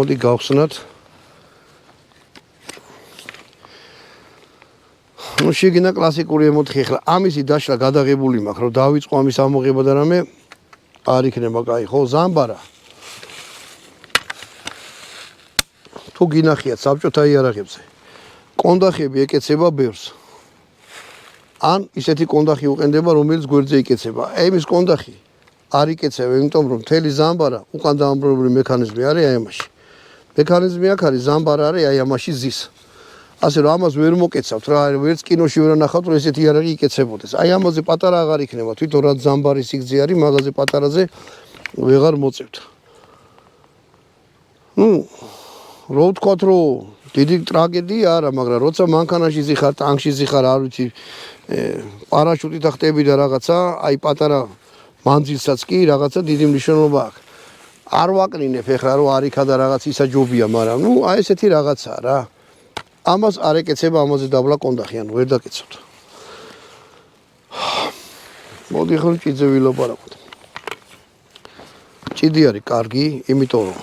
მოდი გავხსნათ. ნუ შეგინა კლასიკური ემოთხი ახლა ამისი დაშლა გადაღებული მაქვს რომ დავიწყო ამის ამოღება და რამე არ იქნება კაი ხო ზამბარა თუ გინახიათ საბჭოთა იარაღებზე კონდახები ეკეცება ბევრს ან ისეთი კონდახი უყენდება რომელიც გვერდზე იკეცება ამის კონდახი არ იკეცება იმიტომ რომ მთელი ზამბარა უკან დაამბრუნებელი მექანიზმი არის აი ამაში მექანიზმი აქ არის ზამბარა არის აი ამაში ზის ასე რომ ამას ვერ მოკეცავთ რა ვერც კინოში ვერ ნახავთ რომ ესეთი იარაღი იკეცებოდეს აი ამაზე პატარა აღარ იქნება თვითონ რა ზამბარის სიგრძე არის მაგაზე პატარაზე ვეღარ მოწევთ ნუ რო ვთქვათ რომ დიდი ტრაგედია არა მაგრამ როცა მანქანაში ზიხარ ტანკში ზიხარ არ ვიცი პარაშუტით ახტები და რაღაცა აი პატარა მანძილსაც კი რაღაცა დიდი მნიშვნელობა აქვს არ ვაკნინებ ეხლა რომ არ იქა და რაღაც ისაჯობია მაგრამ ნუ აი ესეთი რაღაცაა რა ამას არ ეკეცება ამაზე დაბლა კონდახი ანუ ვერ დაკეცავთ მოდი ხომ ჭიძე ვილაპარაკოთ ჭიდი არის კარგი იმიტომ რომ